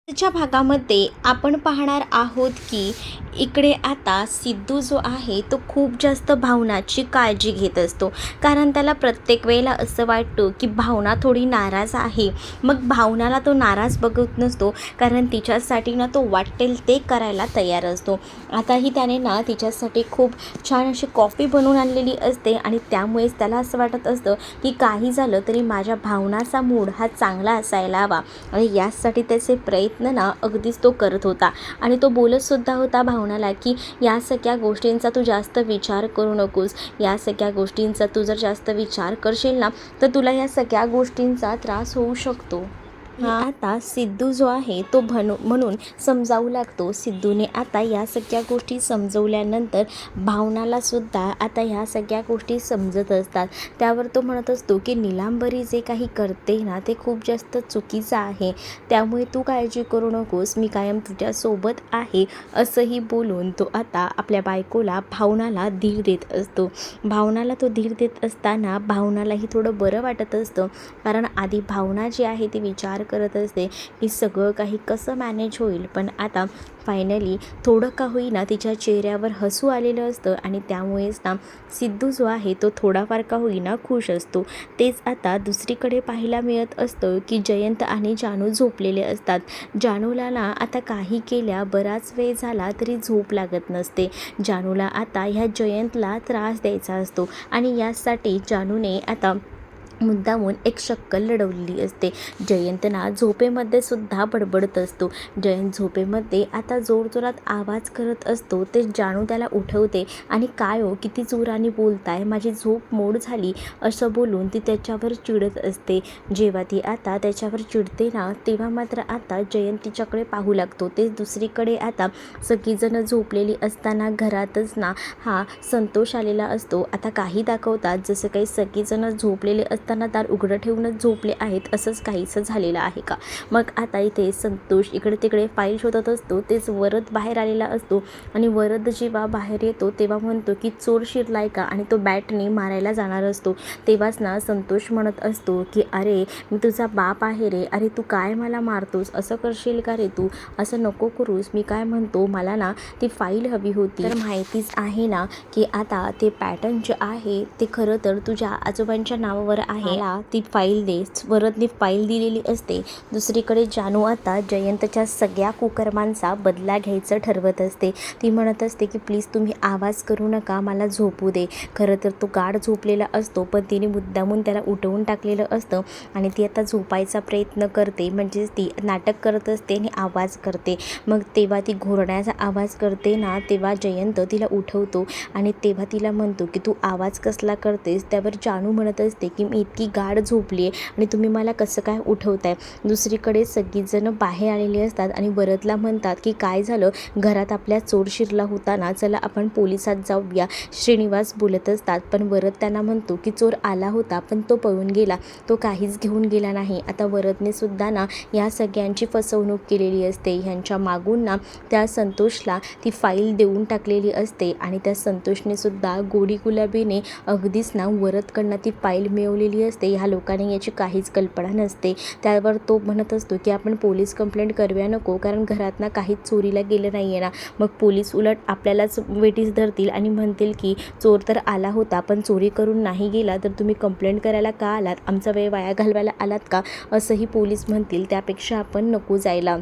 आजच्या भागामध्ये आपण पाहणार आहोत की इकडे आता सिद्धू जो आहे तो खूप जास्त भावनाची काळजी घेत असतो. कारण त्याला प्रत्येक वेळेला असं वाटतं की भावना थोडी नाराज आहे. मग भावनाला तो नाराज बघत नसतो, कारण तिच्यासाठी ना तो वाटेल ते करायला तयार असतो. आताही त्याने ना तिच्यासाठी खूप छान अशी कॉफी बनवून आणलेली असते आणि त्यामुळेच त्याला असं वाटत असतं की काही झालं तरी माझ्या भावनाचा मूड हा चांगला असायला हवा. आणि यासाठी त्याचे प्रयत्न ना अगदीच तो करत होता. आणि तो बोलतसुद्धा होता भावनाला की या सगळ्या गोष्टींचा तू जास्त विचार करू नकोस. या सगळ्या गोष्टींचा तू जर जास्त विचार करशील ना तर तुला या सगळ्या गोष्टींचा त्रास होऊ शकतो. आता सिद्धू जो आहे तो म्हणून समजावू लागतो. सिद्धूने आता या सगळ्या गोष्टी समजवल्यानंतर भावनाला सुद्धा आता ह्या सगळ्या गोष्टी समजत असतात. त्यावर तो म्हणत असतो की नीलांबरी जे काही करते ना ते खूप जास्त चुकीचं आहे. त्यामुळे तू काळजी करू नकोस, मी कायम तुझ्यासोबत आहे. असंही बोलून तो आता आपल्या बायकोला भावनाला धीर देत असतो. भावनाला तो धीर देत असताना भावनालाही थोडं बरं वाटत असतं. कारण आधी भावना जी आहे ती विचार करत असते की सगळं काही कसं मॅनेज होईल. पण आता फायनली थोडं का होईना तिच्या चेहऱ्यावर हसू आलेलं असतं आणि त्यामुळेच ना सिद्धू जो आहे तो थोडाफार का होईना खुश असतो. तेच आता दुसरीकडे पाहायला मिळत असतं की जयंत आणि जानू झोपलेले असतात. जानूला ना आता काही केल्या बराच वेळ झाला तरी झोप लागत नसते. जानूला आता ह्या जयंतला त्रास द्यायचा असतो आणि यासाठी जानूने आता मुद्दामून एक शक्कल लढवलेली असते. जयंत ना झोपेमध्ये सुद्धा बडबडत असतो. जयंत झोपेमध्ये आता जोरजोरात आवाज करत असतो. ते जानू त्याला उठवते आणि काय हो किती जोराने बोलताय, माझी झोप मोड झाली असं बोलून ती त्याच्यावर चिडत असते. जेव्हा ती आता त्याच्यावर चिडते ना तेव्हा मात्र आता जयंत तिच्याकडे पाहू लागतो. ते दुसरीकडे आता सगळीजणं झोपलेली असताना घरातच ना हा संतोष आलेला असतो. आता काही दाखवतात जसं काही सगळीजणं झोपलेले असताना दार उघडं ठेवूनच झोपले आहेत असंच काहीसं झालेलं आहे का. मग आता इथे संतोष इकडे तिकडे फाईल शोधत असतो. तेच वरद बाहेर आलेला असतो आणि वरद जेव्हा बाहेर येतो तेव्हा म्हणतो की चोर शिरलाय का, आणि तो बॅटने मारायला जाणार असतो. तेव्हाच ना संतोष म्हणत असतो की अरे मी तुझा बाप आहे रे, अरे तू काय मला मारतोस, असं करशील का रे तू, असं नको करूस. मी काय म्हणतो मला ना ती फाईल हवी होती. तर माहितीच आहे ना की आता ते पॅटर्न जे आहे ते खरं तर तुझ्या आजोबांच्या नावावर आहे. मला ती फाईल दे. वरदने फाईल दिलेली असते. दुसरीकडे जानू आता जयंतच्या सगळ्या कुकर्मांचा बदला घ्यायचं ठरवत असते. ती म्हणत असते की प्लीज तुम्ही आवाज करू नका, मला झोपू दे. खरं तर तो गाढ झोपलेला असतो पण तिने मुद्दामून त्याला उठवून टाकलेलं असतं आणि ती आता झोपायचा प्रयत्न करते. म्हणजेच ती नाटक करत असते आणि आवाज करते. मग तेव्हा ती घोरण्याचा आवाज करते ना तेव्हा जयंत तिला उठवतो आणि तेव्हा तिला म्हणतो की तू आवाज कसला करतेस. त्यावर जानू म्हणत असते की मी इतकी गाढ झोपली आहे आणि तुम्ही मला कसं काय उठवताय. दुसरीकडे सगळीजणं बाहेर आलेली असतात आणि वरदला म्हणतात की काय झालं, घरात आपल्या चोर शिरला होता ना, चला आपण पोलिसात जाऊया. श्रीनिवास बोलत असतात पण वरद त्यांना म्हणतो की चोर आला होता पण तो पळून गेला, तो काहीच घेऊन गेला नाही. आता वरदने सुद्धा ना या सगळ्यांची फसवणूक केलेली असते. ह्यांच्या मागून ना त्या संतोषला ती फाईल देऊन टाकलेली असते आणि त्या संतोषने सुद्धा गोडी गुलाबीने अगदीच ना वरदकडनं ती फाईल मिळवलेली असते. ह्या लोकांनी याची काहीच कल्पना नसते. त्यावर तो म्हणत असतो की आपण पोलीस कंप्लेंट करूया नको, कारण घरात ना काहीच चोरीला गेलं नाही आहे ना. मग पोलीस उलट आपल्यालाच वेटीस धरतील आणि म्हणतील की चोर तर आला होता पण चोरी करून नाही गेला, तर तुम्ही कंप्लेंट करायला का आलात, आमचा वेळ वाया घालवायला आलात का, असंही पोलीस म्हणतील. त्यापेक्षा आपण नको जायला.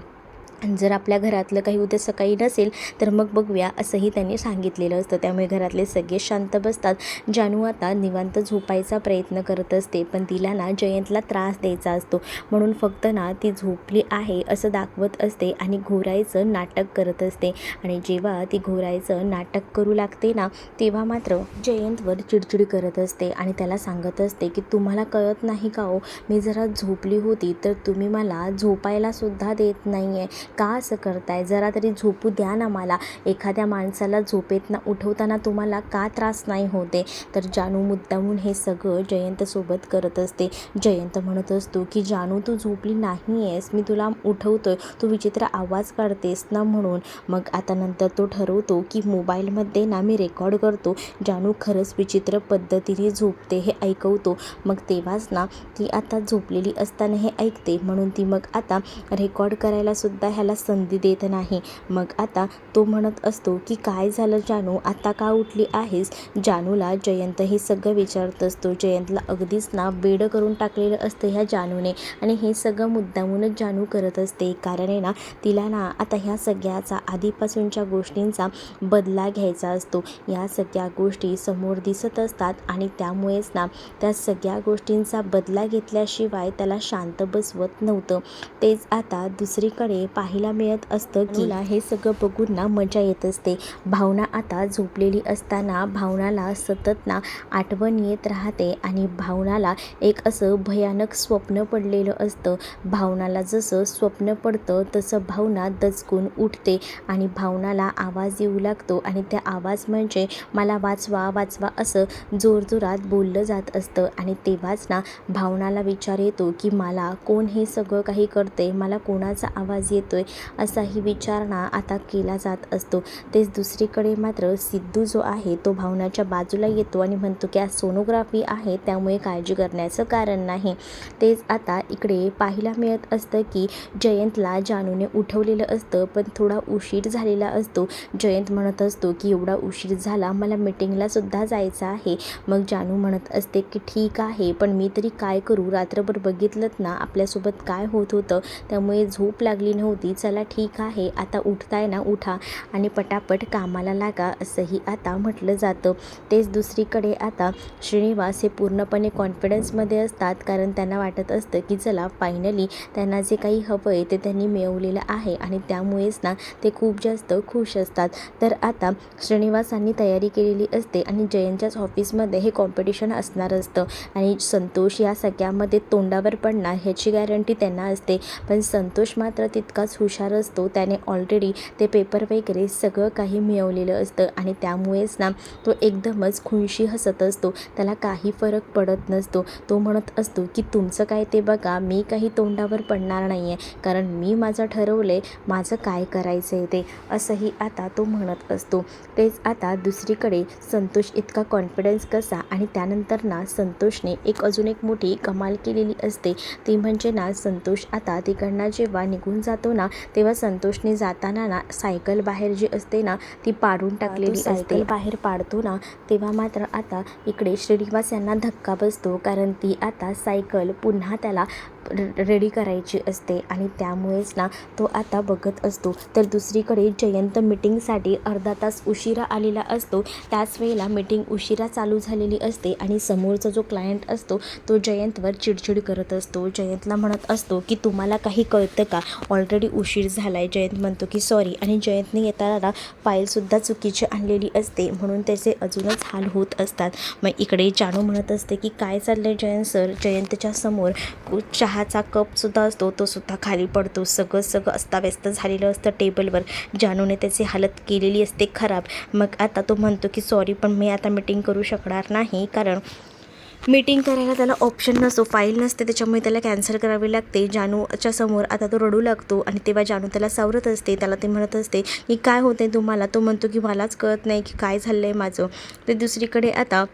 जर आपल्या घरातलं काही उद्या सकाळी नसेल तर मग बघूया, असंही त्यांनी सांगितलेलं असतं. त्यामुळे घरातले सगळे शांत बसतात. जानू आता निवांत झोपायचा प्रयत्न करत असते पण तिला ना जयंतला त्रास द्यायचा असतो म्हणून फक्त ना ती झोपली आहे असं दाखवत असते आणि घोरायचं नाटक करत असते. आणि जेव्हा ती घोरायचं नाटक करू लागते ना तेव्हा मात्र जयंतवर चिडचिड करत असते आणि त्याला सांगत असते की तुम्हाला कळत नाही का हो, मी जरा झोपली होती तर तुम्ही मला झोपायला सुद्धा देत नाही आहे. का असं करताय? जरा तरी झोपू द्या ना मला. एखाद्या माणसाला झोपेतनं उठवताना तुम्हाला का त्रास नाही होते? तर जानू मुद्दामून हे सगळं जयंतसोबत करत असते. जयंत म्हणत असतो की जानू तू झोपली नाही आहेस, मी तुला उठवतोय, तू विचित्र आवाज काढतेस ना म्हणून. मग आता नंतर तो ठरवतो की मोबाईलमध्ये ना मी रेकॉर्ड करतो, जानू खरंच विचित्र पद्धतीने झोपते हे ऐकवतो. मग तेव्हाच ना ती आता झोपलेली असताना हे ऐकते, म्हणून ती मग आता रेकॉर्ड करायला सुद्धा ह्याला संधी देत नाही. मग आता तो म्हणत असतो की काय झालं जानू, आता का उठली आहेस? जानूला जयंत हे सगळं विचारत असतो. जयंतला अगदीच ना वेडं करून टाकलेलं असतं ह्या जानूने, आणि हे सगळं मुद्दामूनच जानू करत असते. कारण आहे ना तिला ना आता ह्या सगळ्याचा आधीपासूनच्या गोष्टींचा बदला घ्यायचा असतो. या सगळ्या गोष्टी समोर दिसत असतात आणि त्यामुळेच ना त्या सगळ्या गोष्टींचा बदला घेतल्याशिवाय त्याला शांत बसवत नव्हतं. तेच आता दुसरीकडे पाहायला मिळत असतं की हे सगळं बघून ना मजा येत असते. भावना आता झोपलेली असताना भावनाला सतत ना आठवण येत राहते आणि भावनाला एक असं भयानक स्वप्न पडलेलं असतं. भावनाला जसं स्वप्न पडतं तसं भावना दचकून उठते आणि भावनाला आवाज येऊ लागतो आणि त्या आवाज म्हणजे मला वाचवा वाचवा असं जोरजोरात बोललं जात असतं. आणि तेव्हाच ना भावनाला विचार येतो की मला कोण हे सगळं काही करते, मला कोणाचा आवाज येतोय, असाही विचार ना आता केला जात असतो. तेच दुसरीकडे मात्र सिद्धू जो आहे तो भावनाच्या बाजूला येतो आणि म्हणतो की आज सोनोग्राफी आहे त्यामुळे काळजी करण्याचं कारण नाही. तेच आता इकडे पाहायला मिळत असतं की जयंतला जानूने उठवलेलं असतं, पण थोडा उशीर झालेला असतो. जयंत म्हणत असतो की एवढा उशीर झाला, मला मीटिंगला सुद्धा जायचं आहे. मग जानू म्हणत असते की ठीक आहे, पण मी तरी काय करू, रात्रभर बघितलंत ना आपल्यासोबत काय होत होतं, त्यामुळे झोप लागली नव्हती. चला ठीक आहे, आता उठताय ना उठा आणि पटापट कामाला लागा, असंही आता म्हटलं जातं. तेच दुसरीकडे आता श्रीनिवास हे पूर्णपणे कॉन्फिडन्समध्ये असतात, कारण त्यांना वाटत असतं की चला फायनली त्यांना जे काही हवं आहे ते त्यांनी मिळवलेलं आहे आणि त्यामुळेच ना ते खूप जास्त खुश असतात. तर आता श्रीनिवासांनी तयारी केलेली असते आणि जयंतच्याच ऑफिसमध्ये हे कॉम्पिटिशन असणार असतं आणि संतोष या सगळ्यामध्ये तोंडावर पडणार ह्याची गॅरंटी त्यांना असते. पण संतोष मात्र तितकाच हुशार असतो, त्याने ऑलरेडी ते पेपर वगैरे सगळं काही मिळवलेलं असतं आणि त्यामुळेच ना तो एकदमच खुनशी हसत असतो, त्याला काही फरक पडत नसतो. तो म्हणत असतो की तुमचं काय ते बघा, मी काही तोंडावर पडणार नाही आहे, कारण मी माझं ठरवलं आहे माझं काय करायचं आहे ते, असंही आता तो म्हणत असतो. तेच आता दुसरीकडे संतोष इतका कॉन्फिडन्स कसा, आणि त्यानंतर ना संतोषने अजून एक मोठी कमाल केलेली असते. ती म्हणजे ना संतोष आता तिकडनं जेव्हा निघून जातो ना तेव्हा संतोषने जाताना ना सायकल बाहेर जी असते ना ती पाडून टाकलेली असते. सायकल बाहेर पाडतो ना तेव्हा मात्र आता इकडे श्रीनिवास यांना धक्का बसतो, कारण ती आता सायकल पुन्हा त्याला रेडी करायची असते आणि त्यामुळेच ना तो आता बघत असतो. तर दुसरीकडे जयंत मीटिंगसाठी अर्धा तास उशिरा आलेला असतो. त्याच वेळेला मीटिंग उशिरा चालू झालेली असते आणि समोरचा जो क्लायंट असतो तो जयंतवर चिडचिड करत असतो. जयंतला म्हणत असतो की तुम्हाला काही कळतं का, ऑलरेडी उशीर झाला आहे. जयंत म्हणतो की सॉरी, आणि जयंतने येताना फाईलसुद्धा चुकीची आणलेली असते, म्हणून त्याचे अजूनच हाल होत असतात. मग इकडे जानू म्हणत असते की काय चाललं आहे जयंत सर. जयंतच्या समोर चहाचा कपसुद्धा असतो तो सुद्धा खाली पडतो. सगळं अस्ताव्यस्त झालेलं असतं टेबलवर. जानूने त्याची हालत केलेली असते खराब. मग आता तो म्हणतो की सॉरी, पण मी आता मीटिंग करू शकणार नाही, कारण मीटिंग करायला त्याला ऑप्शन नसतो, फाईल नसते, त्याच्यामुळे त्याला कॅन्सल करावी लागते. जानूच्या समोर आता तो रडू लागतो आणि तेव्हा जानू त्याला सावरत असते. त्याला ते म्हणत असते की काय होते तुम्हाला. तो म्हणतो की मलाच कळत नाही की काय झालं आहे माझं. ते दुसरीकडे आता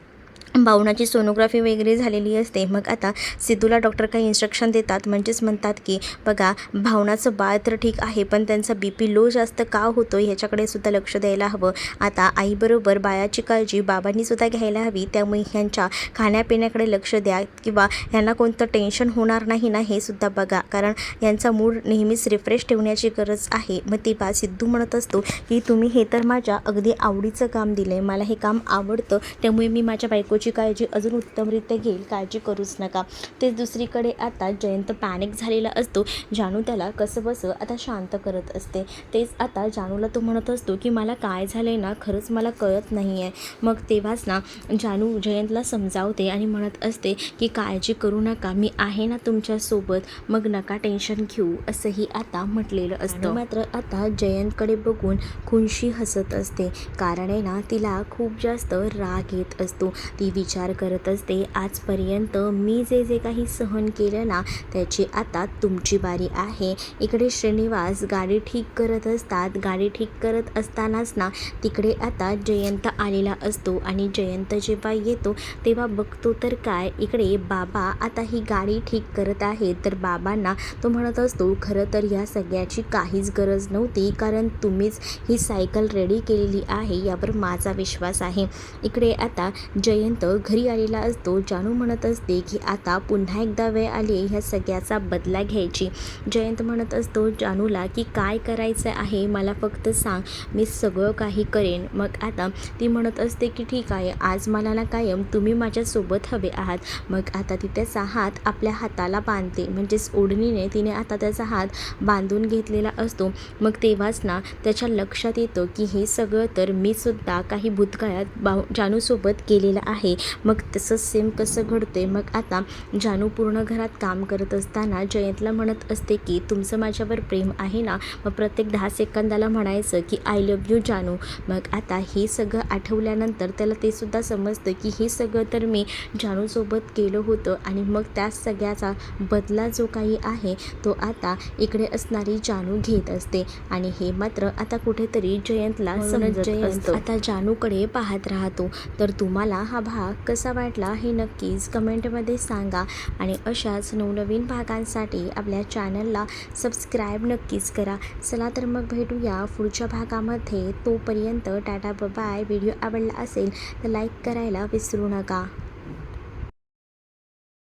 भावनाची सोनोग्राफी वगैरे झालेली असते. मग आता सिद्धूला डॉक्टर काही इन्स्ट्रक्शन देतात, म्हणजेच म्हणतात की बघा भावनाचं बाळ तर ठीक आहे, पण त्यांचा BP लो जास्त का होतो ह्याच्याकडे सुद्धा लक्ष द्यायला हवं. आता आईबरोबर बाळाची काळजी बाबांनी सुद्धा घ्यायला हवी, त्यामुळे ह्यांच्या खाण्यापिण्याकडे लक्ष द्या किंवा ह्यांना कोणतं टेन्शन होणार नाही ना हे सुद्धा बघा, कारण यांचा मूड नेहमीच रिफ्रेश ठेवण्याची गरज आहे. मग तेव्हा सिद्धू म्हणत असतो की तुम्ही हे तर माझ्या अगदी आवडीचं काम दिलं आहे, मला हे काम आवडतं, त्यामुळे मी माझ्या बायकोची तुमची काळजी अजून उत्तमरित्या घेईल, काळजी करूच नका. तेच दुसरीकडे आता जयंत पॅनिक झालेला असतो. जानू त्याला कसंबसं आता शांत करत असते. तेच आता जानूला तो म्हणत असतो की मला काय झालं आहे ना, खरंच मला कळत नाही आहे. मग तेव्हाच ना जानू जयंतला समजावते आणि म्हणत असते की काळजी करू नका, मी आहे ना तुमच्यासोबत, मग नका टेन्शन घेऊ, असंही आता म्हटलेलं असतं. मात्र आता जयंतकडे बघून खुनशी हसत असते. कारण आहे ना तिला खूप जास्त राग येत असतो. ती विचार करत असते आजपर्यंत मी जे जे काही सहन केलं ना त्याची आता तुमची बारी आहे. इकडे श्रीनिवास गाडी ठीक करत असतात. गाडी ठीक करत असतानाच ना तिकडे आता जयंत आलेला असतो आणि जयंत जेव्हा येतो तेव्हा बघतो तर काय, इकडे बाबा आता ही गाडी ठीक करत आहे. तर बाबांना तो म्हणत असतो खरं तर या सगळ्याची काहीच गरज नव्हती, कारण तुम्हीच ही सायकल रेडी केलेली आहे यावर माझा विश्वास आहे. इकडे आता जयंत घरी आलेला असतो. जानू म्हणत असते की आता पुन्हा एकदा वेळ आली ह्या सगळ्याचा बदला घ्यायची. जयंत म्हणत असतो जानूला की काय करायचं आहे मला फक्त सांग, मी सगळं काही करेन. मग आता ती म्हणत असते की ठीक आहे, आज मला ना कायम तुम्ही माझ्यासोबत हवे आहात. मग आता ती त्याचा हात आपल्या हाताला बांधते, म्हणजेच ओढणीने तिने आता त्याचा हात बांधून घेतलेला असतो. मग तेव्हाच ना त्याच्या लक्षात येतं की हे सगळं तर मी सुद्धा काही भूतकाळात जानूसोबत केलेलं आहे. मग तसंच सेम कसं घडते. मग आता जानू पूर्ण घरात काम करत असताना जयंतला म्हणत असते की तुमचं माझ्यावर प्रेम आहे ना, मग प्रत्येक 10 सेकंदाला म्हणायचं की आय लव्ह यू जानू. मग आता हे सगळं आठवल्यानंतर त्याला ते सुद्धा समजतं की हे सगळं तर मी जानूसोबत केलं होतं आणि मग त्या सगळ्याचा बदला जो काही आहे तो आता इकडे असणारी जानू घेत असते. आणि हे मात्र आता कुठेतरी जयंतला समजत असतं. आता जानूकडे पाहत राहतो. तर तुम्हाला हा भाग कसा वाटला हे नक्कीच कमेंटमध्ये सांगा आणि अशाच नवनवीन भागांसाठी आपल्या चॅनलला सबस्क्राईब नक्कीच करा. चला तर मग भेटूया पुढच्या भागामध्ये. तोपर्यंत टाटा बाय. व्हिडिओ आवडला असेल तर लाईक करायला विसरू नका.